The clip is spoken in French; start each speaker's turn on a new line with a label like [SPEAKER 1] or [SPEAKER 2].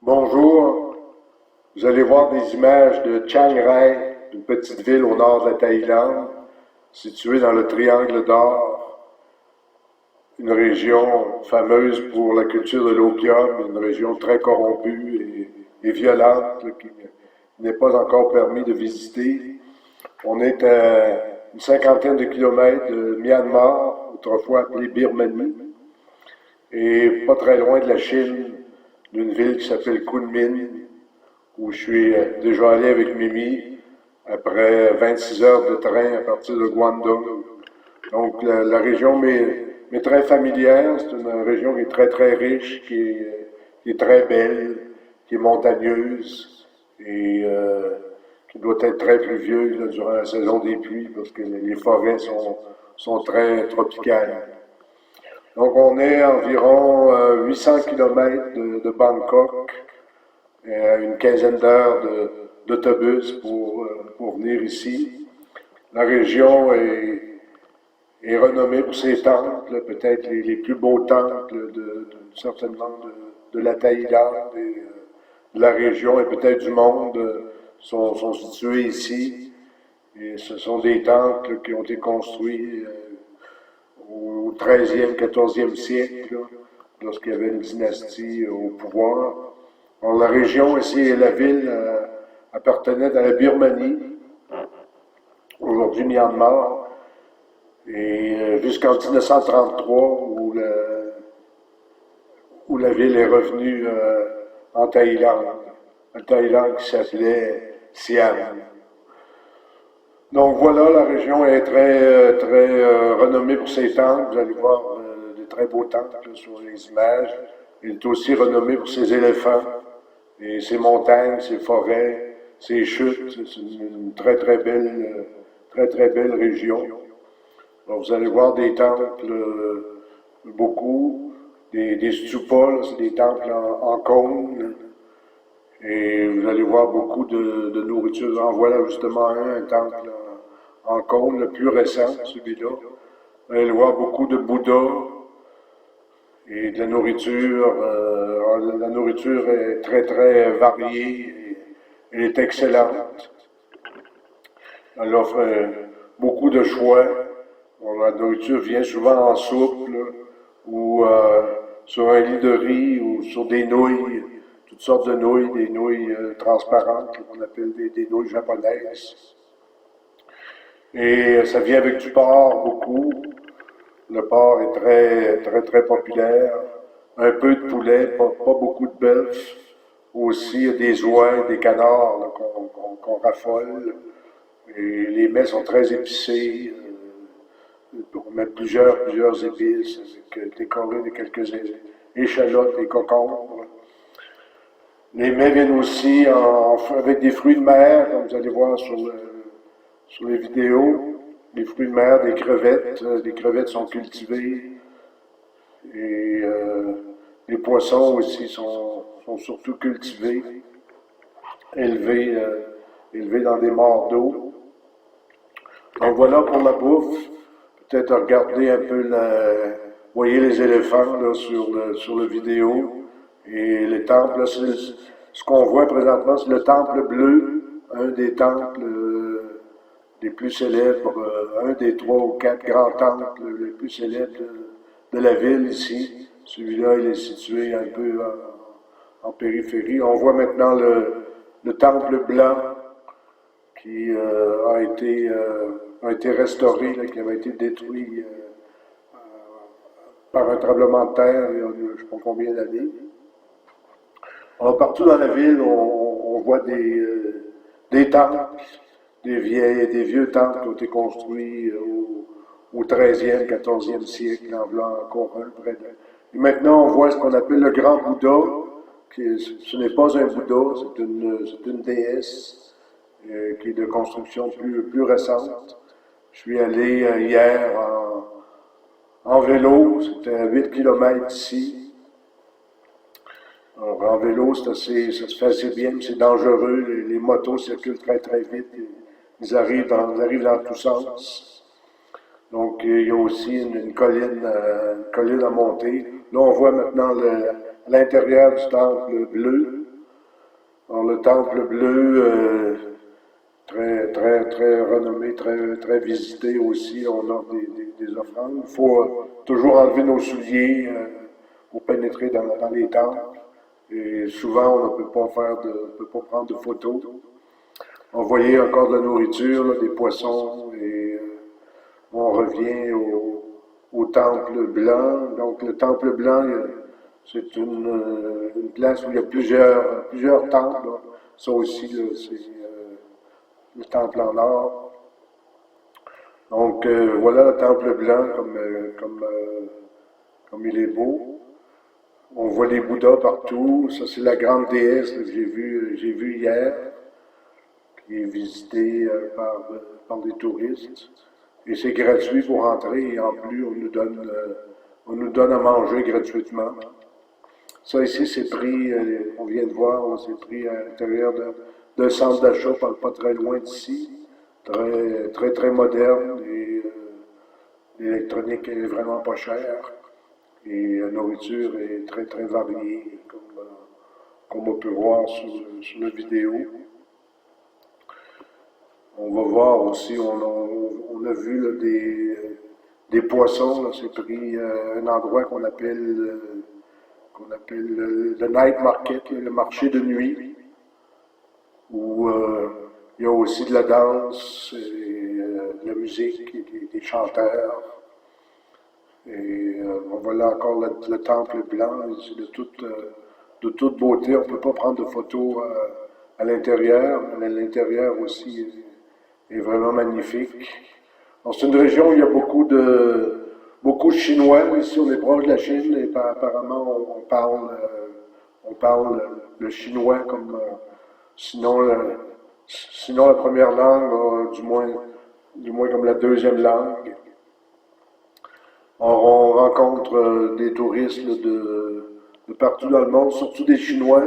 [SPEAKER 1] Bonjour, vous allez voir des images de Chiang Rai, une petite ville au nord de la Thaïlande, située dans le Triangle d'Or, une région fameuse pour la culture de l'opium, une région très corrompue et violente qui n'est pas encore permis de visiter. On est à une cinquantaine de kilomètres de Myanmar, autrefois appelée Birmanie, et pas très loin de la Chine, d'une ville qui s'appelle Kunming, où je suis déjà allé avec Mimi après 26 heures de train à partir de Guangdong. Donc la région m'est très familière, c'est une région qui est très très riche, qui est très belle, qui est montagneuse et qui doit être très pluvieuse là, durant la saison des pluies parce que les forêts sont très tropicales. Donc on est à environ 800 km de Bangkok, à une quinzaine d'heures d'autobus pour venir ici. La région est renommée pour ses temples, peut-être les plus beaux temples certainement de la Thaïlande et de la région et peut-être du monde sont situés ici. Et ce sont des temples qui ont été construits au 13e, 14e siècle, lorsqu'il y avait une dynastie au pouvoir. Alors, la région ici, la ville, appartenait à la Birmanie, aujourd'hui Myanmar, et jusqu'en 1933, où la ville est revenue en Thaïlande qui s'appelait Siam. Donc voilà, la région est très renommée pour ses temples. Vous allez voir de très beaux temples sur les images. Elle est aussi renommée pour ses éléphants et ses montagnes, ses forêts, ses chutes. C'est une très très belle région. Donc vous allez voir des temples, beaucoup, des stupas, c'est des temples en cône. Et vous allez voir beaucoup de nourriture. En voilà justement un temple en cône, le plus récent, celui-là. Vous allez voir beaucoup de Bouddha et de la nourriture. La nourriture est très, très variée et elle est excellente. Elle offre beaucoup de choix. Bon, la nourriture vient souvent en soupe, là, ou sur un lit de riz, ou sur des nouilles, toutes sortes de nouilles, des nouilles transparentes, qu'on appelle des nouilles japonaises. Et ça vient avec du porc, beaucoup. Le porc est très, très, très populaire. Un peu de poulet, pas beaucoup de bœuf. Aussi des oies, des canards qu'on raffole. Et les mets sont très épicés. On met plusieurs épices, décorées de quelques échalotes et concombres. Les mets viennent aussi avec des fruits de mer, comme vous allez voir sur les vidéos. Les fruits de mer, des crevettes. Les crevettes sont cultivées. Et les poissons aussi sont surtout cultivés, élevés, élevés dans des mares d'eau. Donc voilà pour la bouffe. Peut-être regarder un peu vous voyez les éléphants là, sur la vidéo. Et les temples, là, ce qu'on voit présentement, c'est le temple bleu, un des temples les plus célèbres, un des 3 ou 4 grands temples les plus célèbres de la ville ici. Celui-là, il est situé un peu en périphérie. On voit maintenant le temple blanc qui a été restauré, là, qui avait été détruit par un tremblement de terre il y a je ne sais pas combien d'années. Alors, partout dans la ville, on voit des temples, des vieux temples qui ont été construits au 13e, 14e siècle, en voulant encore un près de. Et maintenant, on voit ce qu'on appelle le grand Bouddha, ce n'est pas un Bouddha, c'est une déesse qui est de construction plus récente. Je suis allé hier en vélo, c'était à 8 km d'ici. Alors, en vélo, ça se fait assez bien, mais c'est dangereux. Les motos circulent très, très vite. Ils arrivent dans tous sens. Donc, il y a aussi une colline à monter. Là, on voit maintenant l'intérieur du temple bleu. Alors, le Temple bleu, très renommé, très visité aussi. On a des offrandes. Il faut toujours enlever nos souliers pour pénétrer dans les temples. Et souvent, on ne peut pas peut pas prendre de photos. On voyait encore de la nourriture, là, des poissons, et on revient au Temple blanc. Donc, le Temple blanc, c'est une place où il y a plusieurs temples, là. Ça aussi, c'est le temple en or. Donc, voilà le temple blanc comme il est beau. On voit les Bouddhas partout. Ça, c'est la grande déesse que j'ai vu hier, qui est visitée par des touristes. Et c'est gratuit pour entrer et en plus, on nous donne à manger gratuitement. Ça ici, c'est pris, on vient de voir, c'est pris à l'intérieur d'un centre d'achat pas très loin d'ici. Très moderne et l'électronique est vraiment pas chère. Et la nourriture est très variée, comme on peut voir sur la vidéo. On va voir aussi, on a vu là, des poissons. C'est pris un endroit qu'on appelle le night market, le marché de nuit, où il y a aussi de la danse, et, de la musique, et des chanteurs. Et on voit là encore le temple blanc, c'est de toute beauté. On ne peut pas prendre de photos à l'intérieur, mais l'intérieur aussi est vraiment magnifique. C'est une région où il y a beaucoup de Chinois. Ici, on est proche de la Chine et apparemment, on parle le chinois comme, sinon, sinon la première langue, du moins comme la deuxième langue. On rencontre des touristes là, de partout dans le monde, surtout des Chinois.